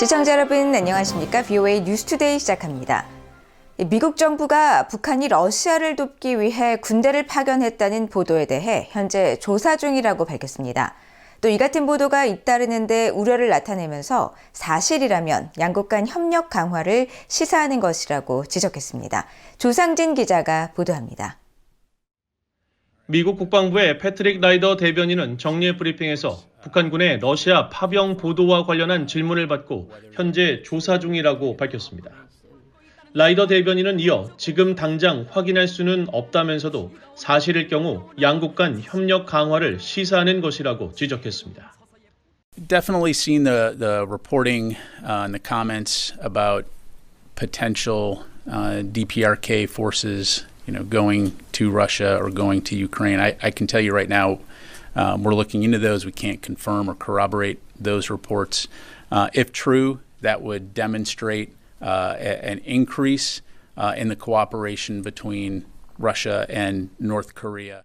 시청자 여러분 안녕하십니까? VOA 뉴스투데이 시작합니다. 미국 정부가 북한이 러시아를 돕기 위해 군대를 파견했다는 보도에 대해 현재 조사 중이라고 밝혔습니다. 또 이 같은 보도가 잇따르는데 우려를 나타내면서 사실이라면 양국 간 협력 강화를 시사하는 것이라고 지적했습니다. 조상진 기자가 보도합니다. 미국 국방부의 패트릭 라이더 대변인은 정례 브리핑에서 북한군의 러시아 파병 보도와 관련한 질문을 받고 현재 조사 중이라고 밝혔습니다. 라이더 대변인은 이어 지금 당장 확인할 수는 없다면서도 사실일 경우 양국 간 협력 강화를 시사하는 것이라고 지적했습니다. Definitely seen the reporting and the comments about potential DPRK forces, going to Russia or going to Ukraine. I can tell you right now, we're looking into those. We can't confirm or corroborate those reports. If true, that would demonstrate an increase in the cooperation between Russia and North Korea.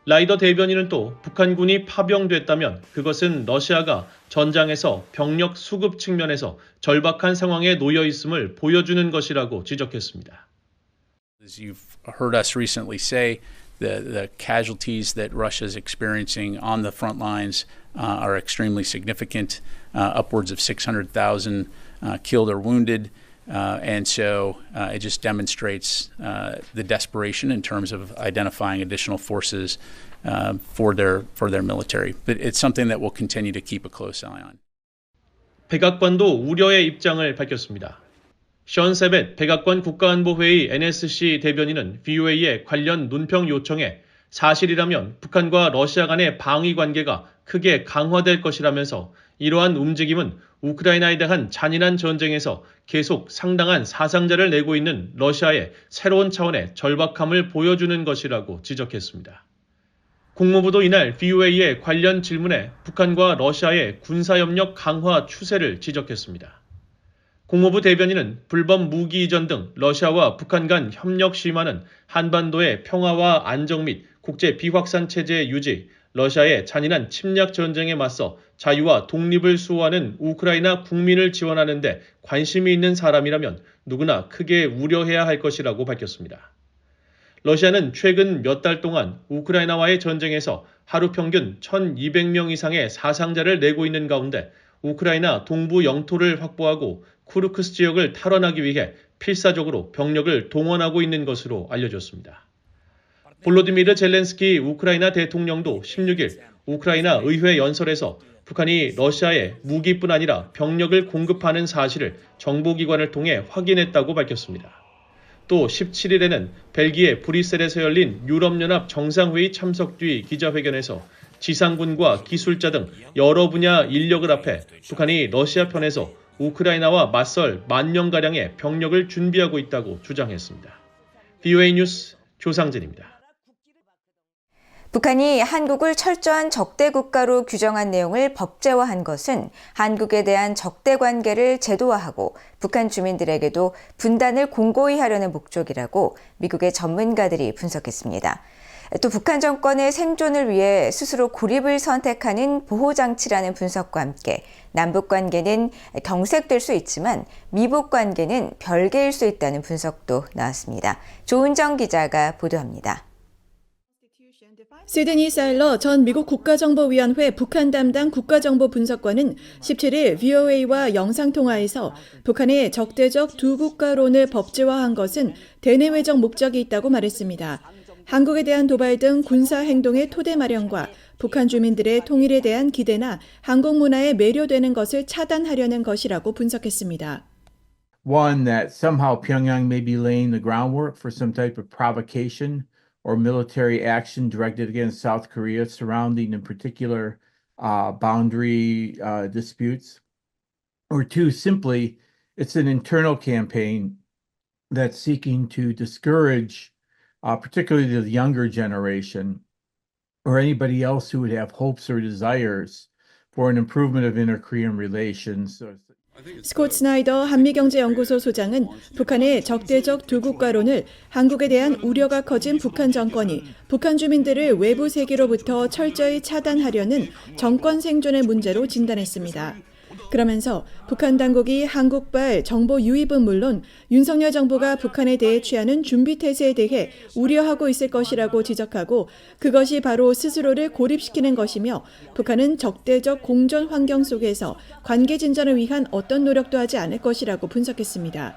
라이더 대변인은 또 북한군이 파병됐다면 그것은 러시아가 전장에서 병력 수급 측면에서 절박한 상황에 놓여 있음을 보여주는 것이라고 지적했습니다. As you've heard us recently say, the casualties that Russia is experiencing on the front lines are extremely significant, upwards of 600,000 killed or wounded. And so it just demonstrates the desperation in terms of identifying additional forces for their military. But it's something that we'll continue to keep a close eye on. 백악관도 우려의 입장을 밝혔습니다. 션 세벳 백악관 국가안보회의 NSC 대변인은 VOA의 관련 논평 요청에 사실이라면 북한과 러시아 간의 방위 관계가 크게 강화될 것이라면서 이러한 움직임은 우크라이나에 대한 잔인한 전쟁에서 계속 상당한 사상자를 내고 있는 러시아의 새로운 차원의 절박함을 보여주는 것이라고 지적했습니다. 국무부도 이날 VOA의 관련 질문에 북한과 러시아의 군사협력 강화 추세를 지적했습니다. 국무부 대변인은 불법 무기 이전 등 러시아와 북한 간 협력 심화는 한반도의 평화와 안정 및 국제 비확산 체제 유지, 러시아의 잔인한 침략 전쟁에 맞서 자유와 독립을 수호하는 우크라이나 국민을 지원하는 데 관심이 있는 사람이라면 누구나 크게 우려해야 할 것이라고 밝혔습니다. 러시아는 최근 몇 달 동안 우크라이나와의 전쟁에서 하루 평균 1,200명 이상의 사상자를 내고 있는 가운데 우크라이나 동부 영토를 확보하고 쿠르크스 지역을 탈환하기 위해 필사적으로 병력을 동원하고 있는 것으로 알려졌습니다. 볼로디미르 젤렌스키 우크라이나 대통령도 16일 우크라이나 의회 연설에서 북한이 러시아에 무기뿐 아니라 병력을 공급하는 사실을 정보기관을 통해 확인했다고 밝혔습니다. 또 17일에는 벨기에 브뤼셀에서 열린 유럽연합 정상회의 참석 뒤 기자회견에서 지상군과 기술자 등 여러 분야 인력을 합해 북한이 러시아 편에서 우크라이나와 맞설 10,000명가량의 병력을 준비하고 있다고 주장했습니다. VOA 뉴스 조상진입니다. 북한이 한국을 철저한 적대 국가로 규정한 내용을 법제화한 것은 한국에 대한 적대 관계를 제도화하고 북한 주민들에게도 분단을 공고히 하려는 목적이라고 미국의 전문가들이 분석했습니다. 또 북한 정권의 생존을 위해 스스로 고립을 선택하는 보호장치라는 분석과 함께 남북 관계는 경색될 수 있지만 미북 관계는 별개일 수 있다는 분석도 나왔습니다. 조은정 기자가 보도합니다. 시드니 사일러 전 미국 국가정보위원회 북한 담당 국가정보 분석관은 17일 VOA와 영상통화에서 북한의 적대적 두 국가론을 법제화한 것은 대내외적 목적이 있다고 말했습니다. 한국에 대한 도발 등 군사 행동의 토대 마련과 북한 주민들의 통일에 대한 기대나 한국 문화에 매료되는 것을 차단하려는 것이라고 분석했습니다. One, that somehow Pyongyang may be laying the groundwork for some type of provocation or military action directed against South Korea surrounding, in particular, boundary disputes. Or two, simply, it's an internal campaign that's seeking to discourage, particularly the younger generation, or anybody else who would have hopes or desires for an improvement of inter-Korean relations. 스콧 스나이더 한미경제연구소 소장은 북한의 적대적 두 국가론을 한국에 대한 우려가 커진 북한 정권이 북한 주민들을 외부 세계로부터 철저히 차단하려는 정권 생존의 문제로 진단했습니다. 그러면서 북한 당국이 한국발 정보 유입은 물론 윤석열 정부가 북한에 대해 취하는 준비태세에 대해 우려하고 있을 것이라고 지적하고 그것이 바로 스스로를 고립시키는 것이며 북한은 적대적 공존 환경 속에서 관계 진전을 위한 어떤 노력도 하지 않을 것이라고 분석했습니다.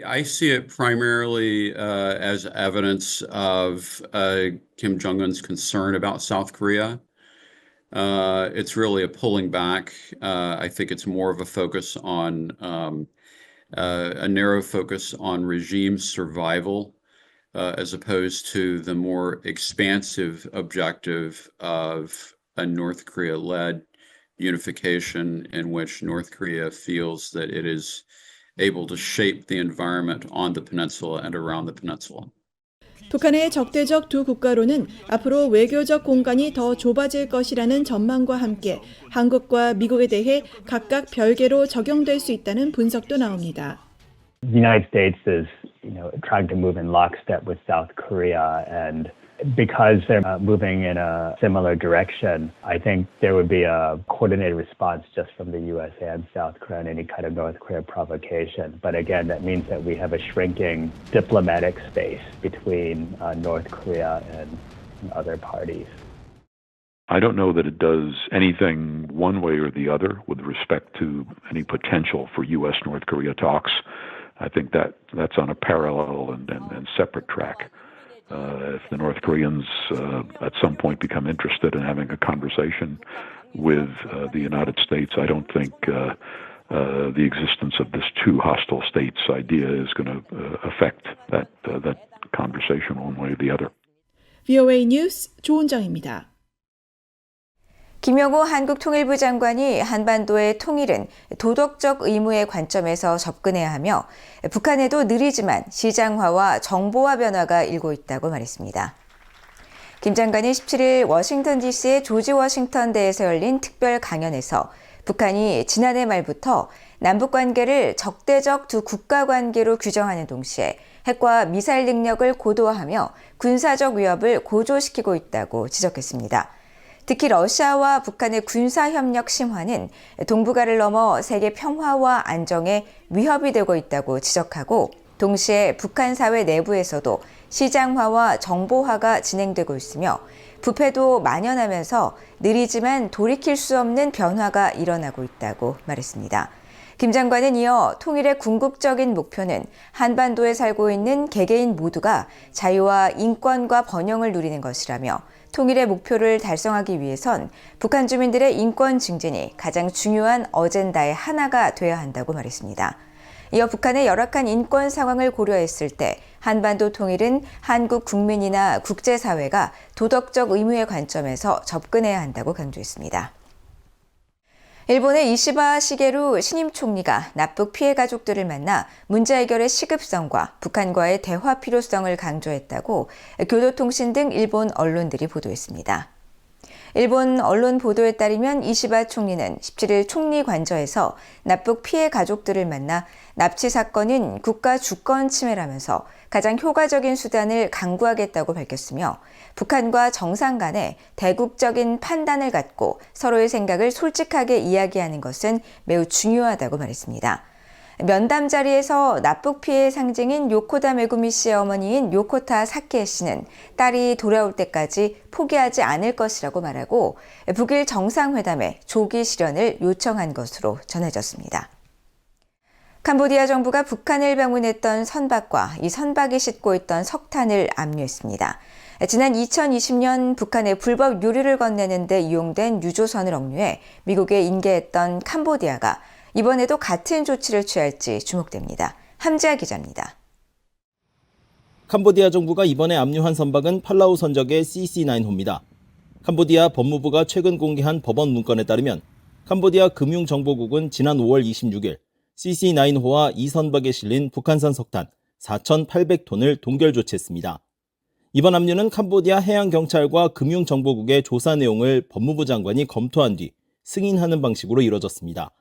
I see it primarily as evidence of Kim Jong-un's concern about South Korea. It's really a pulling back. I think it's more of a focus on a narrow focus on regime survival as opposed to the more expansive objective of a North Korea-led unification in which North Korea feels that it is able to shape the environment on the peninsula and around the peninsula. 북한의 적대적 두 국가로는 앞으로 외교적 공간이 더 좁아질 것이라는 전망과 함께 한국과 미국에 대해 각각 별개로 적용될 수 있다는 분석도 나옵니다. The United States is, trying to move in lockstep with South Korea, and because they're moving in a similar direction, I think there would be a coordinated response just from the U.S. and South Korea on any kind of North Korea provocation. But again, that means that we have a shrinking diplomatic space between North Korea and other parties. I don't know that it does anything one way or the other with respect to any potential for U.S.-North Korea talks. I think that's on a parallel and separate track. If the North Koreans at some point become interested in having a conversation with the United States, I don't think the existence of this two hostile states idea is going to affect that conversation one way or the other. VOA 뉴스 조은정입니다. 김영호 한국통일부 장관이 한반도의 통일은 도덕적 의무의 관점에서 접근해야 하며 북한에도 느리지만 시장화와 정보화 변화가 일고 있다고 말했습니다. 김 장관이 17일 워싱턴 DC의 조지 워싱턴대에서 열린 특별 강연에서 북한이 지난해 말부터 남북관계를 적대적 두 국가 관계로 규정하는 동시에 핵과 미사일 능력을 고도화하며 군사적 위협을 고조시키고 있다고 지적했습니다. 특히 러시아와 북한의 군사협력 심화는 동북아를 넘어 세계 평화와 안정에 위협이 되고 있다고 지적하고 동시에 북한 사회 내부에서도 시장화와 정보화가 진행되고 있으며 부패도 만연하면서 느리지만 돌이킬 수 없는 변화가 일어나고 있다고 말했습니다. 김 장관은 이어 통일의 궁극적인 목표는 한반도에 살고 있는 개개인 모두가 자유와 인권과 번영을 누리는 것이라며 통일의 목표를 달성하기 위해선 북한 주민들의 인권 증진이 가장 중요한 어젠다의 하나가 돼야 한다고 말했습니다. 이어 북한의 열악한 인권 상황을 고려했을 때 한반도 통일은 한국 국민이나 국제사회가 도덕적 의무의 관점에서 접근해야 한다고 강조했습니다. 일본의 이시바 시게루 신임 총리가 납북 피해 가족들을 만나 문제 해결의 시급성과 북한과의 대화 필요성을 강조했다고 교도통신 등 일본 언론들이 보도했습니다. 일본 언론 보도에 따르면 이시바 총리는 17일 총리 관저에서 납북 피해 가족들을 만나 납치 사건은 국가 주권 침해라면서 가장 효과적인 수단을 강구하겠다고 밝혔으며 북한과 정상 간에 대국적인 판단을 갖고 서로의 생각을 솔직하게 이야기하는 것은 매우 중요하다고 말했습니다. 면담 자리에서 납북 피해의 상징인 요코다 메구미 씨의 어머니인 요코타 사케 씨는 딸이 돌아올 때까지 포기하지 않을 것이라고 말하고 북일 정상회담의 조기 실현을 요청한 것으로 전해졌습니다. 캄보디아 정부가 북한을 방문했던 선박과 이 선박이 싣고 있던 석탄을 압류했습니다. 지난 2020년 북한에 불법 유류를 건네는 데 이용된 유조선을 억류해 미국에 인계했던 캄보디아가 이번에도 같은 조치를 취할지 주목됩니다. 함지아 기자입니다. 캄보디아 정부가 이번에 압류한 선박은 팔라우 선적의 CC9호입니다. 캄보디아 법무부가 최근 공개한 법원 문건에 따르면 캄보디아 금융정보국은 지난 5월 26일 CC9호와 이 선박에 실린 북한산 석탄 4,800톤을 동결 조치했습니다. 이번 압류는 캄보디아 해양경찰과 금융정보국의 조사 내용을 법무부 장관이 검토한 뒤 승인하는 방식으로 이뤄졌습니다.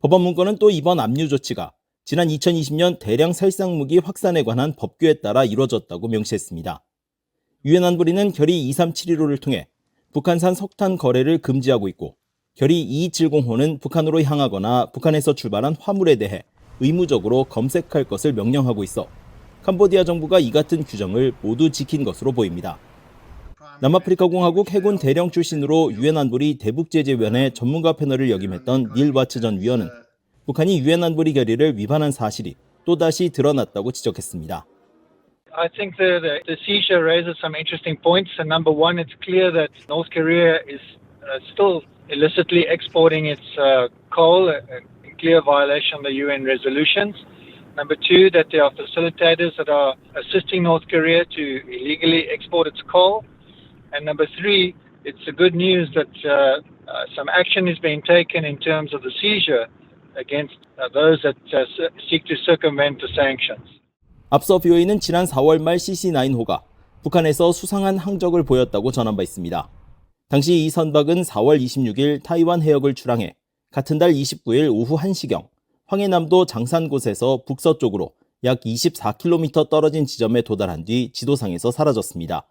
법원 문건은 또 이번 압류 조치가 지난 2020년 대량 살상무기 확산에 관한 법규에 따라 이뤄졌다고 명시했습니다. 유엔 안보리는 결의 2371호를 통해 북한산 석탄 거래를 금지하고 있고 결의 2270호는 북한으로 향하거나 북한에서 출발한 화물에 대해 의무적으로 검색할 것을 명령하고 있어 캄보디아 정부가 이 같은 규정을 모두 지킨 것으로 보입니다. 남아프리카 공화국 해군 대령 출신으로 유엔 안보리 대북제재위원회 전문가 패널을 역임했던 닐 와츠 전 위원은 북한이 유엔 안보리 결의를 위반한 사실이 또다시 드러났다고 지적했습니다. I think the seizure raises some interesting points. And number one, it's clear that North Korea is still illicitly exporting its coal, in clear violation of the UN resolutions. Number two, that there are facilitators that are assisting North Korea to illegally export its coal. And number three, it's a good news that some action is being taken in terms of the seizure against those that seek to circumvent the sanctions. 앞서 BOA는 지난 4월 말 CC9호가 북한에서 수상한 항적을 보였다고 전한 바 있습니다. 당시 이 선박은 4월 26일 타이완 해역을 출항해 같은 달 29일 오후 1시경 황해남도 장산곳에서 북서쪽으로 약 24km 떨어진 지점에 도달한 뒤 지도상에서 사라졌습니다.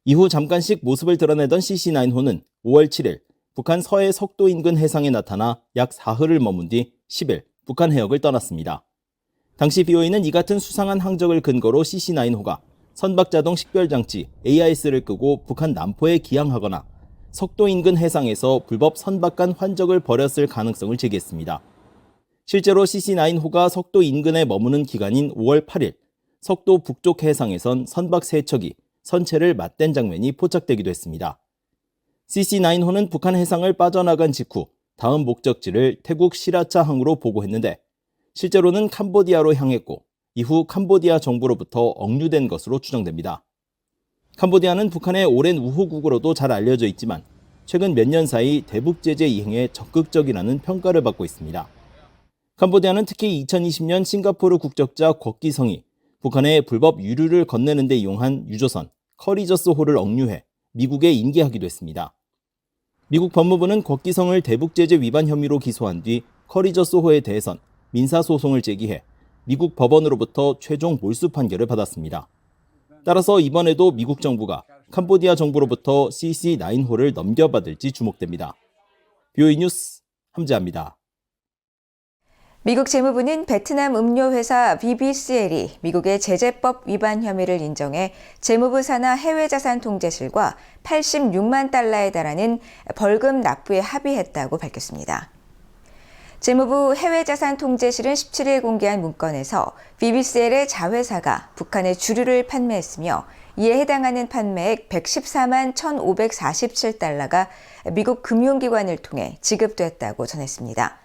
이후 잠깐씩 모습을 드러내던 CC9호는 5월 7일 북한 서해 석도 인근 해상에 나타나 약 사흘을 머문 뒤 10일 북한 해역을 떠났습니다. 당시 BOA는 이 같은 수상한 항적을 근거로 CC9호가 선박자동 식별장치 AIS를 끄고 북한 남포에 기항하거나 석도 인근 해상에서 불법 선박간 환적을 벌였을 가능성을 제기했습니다. 실제로 CC9호가 석도 인근에 머무는 기간인 5월 8일 석도 북쪽 해상에선 선박 3척이 선체를 맞댄 장면이 포착되기도 했습니다. CC9호는 북한 해상을 빠져나간 직후 다음 목적지를 태국 시라차항으로 보고했는데 실제로는 캄보디아로 향했고 이후 캄보디아 정부로부터 억류된 것으로 추정됩니다. 캄보디아는 북한의 오랜 우호국으로도 잘 알려져 있지만 최근 몇 년 사이 대북 제재 이행에 적극적이라는 평가를 받고 있습니다. 캄보디아는 특히 2020년 싱가포르 국적자 곽기성이 북한에 불법 유류를 건네는 데 이용한 유조선 커리저스호를 억류해 미국에 인계하기도 했습니다. 미국 법무부는 곽기성을 대북 제재 위반 혐의로 기소한 뒤 커리저스호에 대해선 민사소송을 제기해 미국 법원으로부터 최종 몰수 판결을 받았습니다. 따라서 이번에도 미국 정부가 캄보디아 정부로부터 CC9호를 넘겨받을지 주목됩니다. BOA 뉴스 함재합니다. 미국 재무부는 베트남 음료회사 BBCL이 미국의 제재법 위반 혐의를 인정해 재무부 산하 해외자산통제실과 86만 달러에 달하는 벌금 납부에 합의했다고 밝혔습니다. 재무부 해외자산통제실은 17일 공개한 문건에서 BBCL의 자회사가 북한에 주류를 판매했으며 이에 해당하는 판매액 114만 1,547달러가 미국 금융기관을 통해 지급됐다고 전했습니다.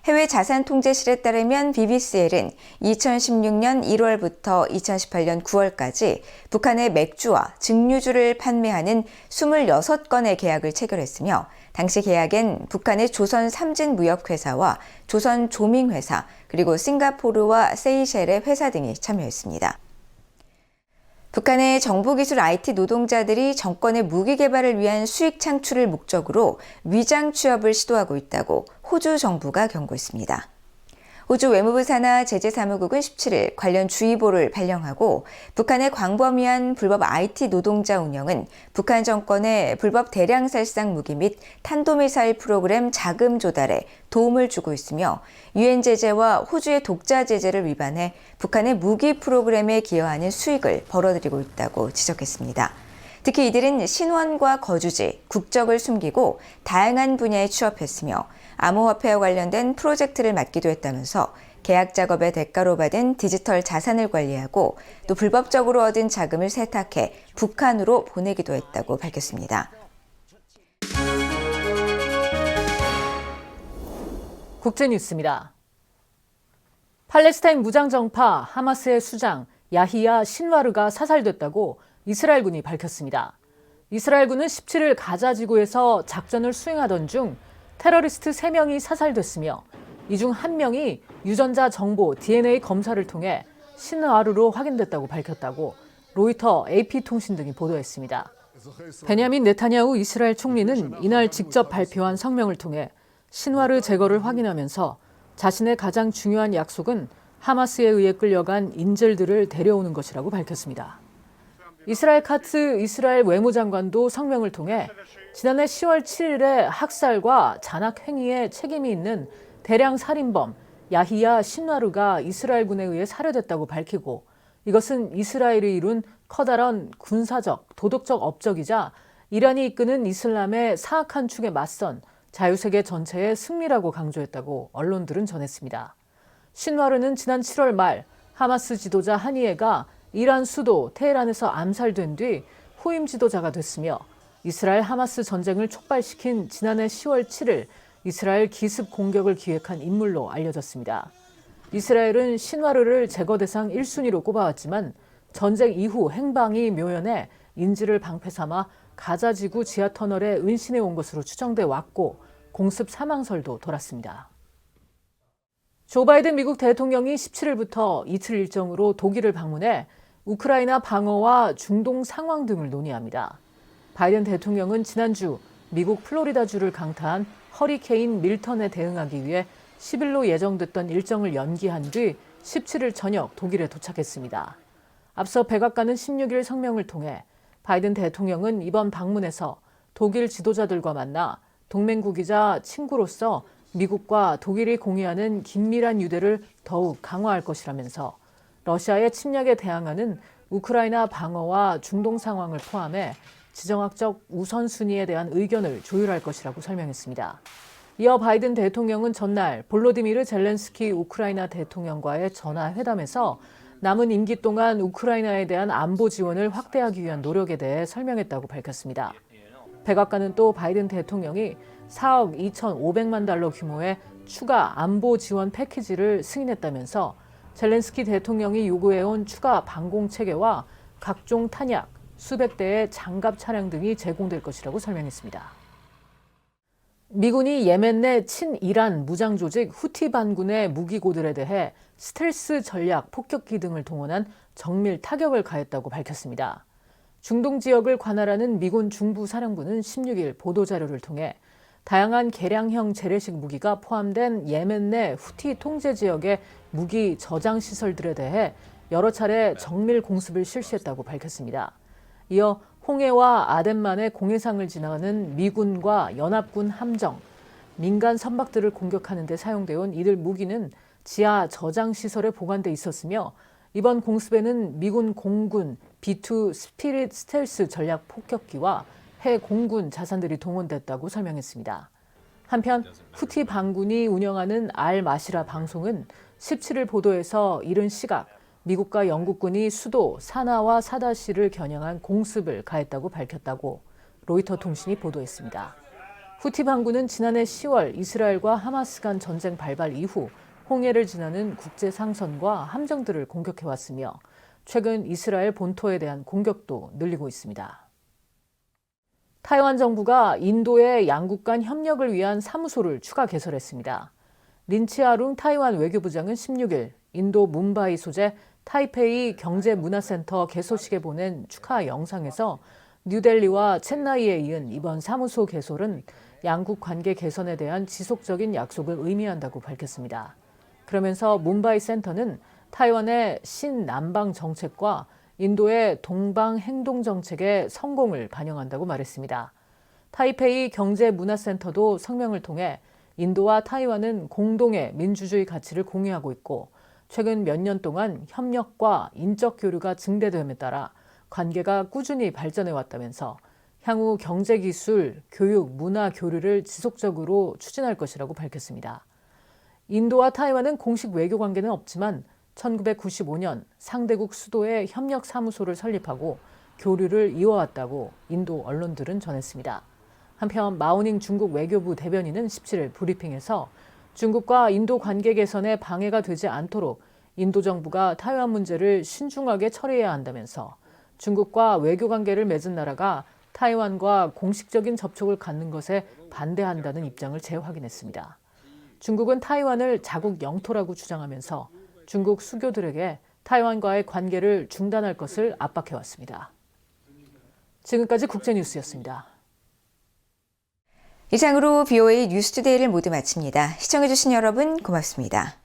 해외자산통제실에 따르면 BBCL은 2016년 1월부터 2018년 9월까지 북한에 맥주와 증류주를 판매하는 26건의 계약을 체결했으며 당시 계약엔 북한의 조선 삼진무역회사와 조선 조밍회사 그리고 싱가포르와 세이셸의 회사 등이 참여했습니다. 북한의 정보기술 IT 노동자들이 정권의 무기 개발을 위한 수익 창출을 목적으로 위장 취업을 시도하고 있다고 호주 정부가 경고했습니다. 호주 외무부 산하 제재사무국은 17일 관련 주의보를 발령하고 북한의 광범위한 불법 IT 노동자 운영은 북한 정권의 불법 대량 살상 무기 및 탄도미사일 프로그램 자금 조달에 도움을 주고 있으며 유엔 제재와 호주의 독자 제재를 위반해 북한의 무기 프로그램에 기여하는 수익을 벌어들이고 있다고 지적했습니다. 특히 이들은 신원과 거주지, 국적을 숨기고 다양한 분야에 취업했으며 암호화폐와 관련된 프로젝트를 맡기도 했다면서 계약 작업의 대가로 받은 디지털 자산을 관리하고 또 불법적으로 얻은 자금을 세탁해 북한으로 보내기도 했다고 밝혔습니다. 국제뉴스입니다. 팔레스타인 무장정파 하마스의 수장 야히야 신와르가 사살됐다고 이스라엘군이 밝혔습니다. 이스라엘군은 17일 가자 지구에서 작전을 수행하던 중 테러리스트 3명이 사살됐으며 이 중 1명이 유전자 정보 DNA 검사를 통해 신와르로 확인됐다고 밝혔다고 로이터 AP통신 등이 보도했습니다. 베냐민 네타냐후 이스라엘 총리는 이날 직접 발표한 성명을 통해 신와르 제거를 확인하면서 자신의 가장 중요한 약속은 하마스에 의해 끌려간 인질들을 데려오는 것이라고 밝혔습니다. 이스라엘 카츠 이스라엘 외무장관도 성명을 통해 지난해 10월 7일에 학살과 잔악 행위에 책임이 있는 대량 살인범 야히야 신와르가 이스라엘군에 의해 살해됐다고 밝히고 이것은 이스라엘이 이룬 커다란 군사적, 도덕적 업적이자 이란이 이끄는 이슬람의 사악한 축에 맞선 자유세계 전체의 승리라고 강조했다고 언론들은 전했습니다. 신와르는 지난 7월 말 하마스 지도자 하니에가 이란 수도 테헤란에서 암살된 뒤 후임 지도자가 됐으며 이스라엘 하마스 전쟁을 촉발시킨 지난해 10월 7일 이스라엘 기습 공격을 기획한 인물로 알려졌습니다. 이스라엘은 신와르를 제거 대상 1순위로 꼽아왔지만 전쟁 이후 행방이 묘연해 인지를 방패 삼아 가자 지구 지하 터널에 은신해 온 것으로 추정돼 왔고 공습 사망설도 돌았습니다. 조 바이든 미국 대통령이 17일부터 이틀 일정으로 독일을 방문해 우크라이나 방어와 중동 상황 등을 논의합니다. 바이든 대통령은 지난주 미국 플로리다주를 강타한 허리케인 밀턴에 대응하기 위해 10일로 예정됐던 일정을 연기한 뒤 17일 저녁 독일에 도착했습니다. 앞서 백악관은 16일 성명을 통해 바이든 대통령은 이번 방문에서 독일 지도자들과 만나 동맹국이자 친구로서 미국과 독일이 공유하는 긴밀한 유대를 더욱 강화할 것이라면서 러시아의 침략에 대항하는 우크라이나 방어와 중동 상황을 포함해 지정학적 우선순위에 대한 의견을 조율할 것이라고 설명했습니다. 이어 바이든 대통령은 전날 볼로디미르 젤렌스키 우크라이나 대통령과의 전화회담에서 남은 임기 동안 우크라이나에 대한 안보 지원을 확대하기 위한 노력에 대해 설명했다고 밝혔습니다. 백악관은 또 바이든 대통령이 4억 2,500만 달러 규모의 추가 안보 지원 패키지를 승인했다면서 젤렌스키 대통령이 요구해온 추가 방공 체계와 각종 탄약, 수백 대의 장갑 차량 등이 제공될 것이라고 설명했습니다. 미군이 예멘 내 친이란 무장 조직 후티 반군의 무기고들에 대해 스텔스 전략 폭격기 등을 동원한 정밀 타격을 가했다고 밝혔습니다. 중동 지역을 관할하는 미군 중부사령부는 16일 보도자료를 통해 다양한 개량형 재래식 무기가 포함된 예멘 내 후티 통제 지역의 무기 저장 시설들에 대해 여러 차례 정밀 공습을 실시했다고 밝혔습니다. 이어 홍해와 아덴만의 공해상을 지나가는 미군과 연합군 함정, 민간 선박들을 공격하는 데 사용되어 이들 무기는 지하 저장 시설에 보관돼 있었으며 이번 공습에는 미군 공군 B2 스피릿 스텔스 전략 폭격기와 해 공군 자산들이 동원됐다고 설명했습니다. 한편 후티 반군이 운영하는 알 마시라 방송은 17일 보도에서 이른 시각 미국과 영국군이 수도 사나와 사다시를 겨냥한 공습을 가했다고 밝혔다고 로이터 통신이 보도했습니다. 후티 반군은 지난해 10월 이스라엘과 하마스 간 전쟁 발발 이후 홍해를 지나는 국제 상선과 함정들을 공격해왔으며 최근 이스라엘 본토에 대한 공격도 늘리고 있습니다. 타이완 정부가 인도의 양국 간 협력을 위한 사무소를 추가 개설했습니다. 린치아룽 타이완 외교부장은 16일 인도 뭄바이 소재 타이페이 경제문화센터 개소식에 보낸 축하 영상에서 뉴델리와 첸나이에 이은 이번 사무소 개설은 양국 관계 개선에 대한 지속적인 약속을 의미한다고 밝혔습니다. 그러면서 뭄바이 센터는 타이완의 신남방 정책과 인도의 동방 행동 정책의 성공을 반영한다고 말했습니다. 타이페이 경제문화센터도 성명을 통해 인도와 타이완은 공동의 민주주의 가치를 공유하고 있고 최근 몇 년 동안 협력과 인적 교류가 증대됨에 따라 관계가 꾸준히 발전해 왔다면서 향후 경제 기술, 교육, 문화 교류를 지속적으로 추진할 것이라고 밝혔습니다. 인도와 타이완은 공식 외교 관계는 없지만 1995년 상대국 수도에 협력 사무소를 설립하고 교류를 이어왔다고 인도 언론들은 전했습니다. 한편 마오닝 중국 외교부 대변인은 17일 브리핑에서 중국과 인도 관계 개선에 방해가 되지 않도록 인도 정부가 타이완 문제를 신중하게 처리해야 한다면서 중국과 외교 관계를 맺은 나라가 타이완과 공식적인 접촉을 갖는 것에 반대한다는 입장을 재확인했습니다. 중국은 타이완을 자국 영토라고 주장하면서 중국 수교들에게 타이완과의 관계를 중단할 것을 압박해왔습니다. 지금까지 국제뉴스였습니다. 이상으로 BOA 뉴스투데이를 모두 마칩니다. 시청해주신 여러분 고맙습니다.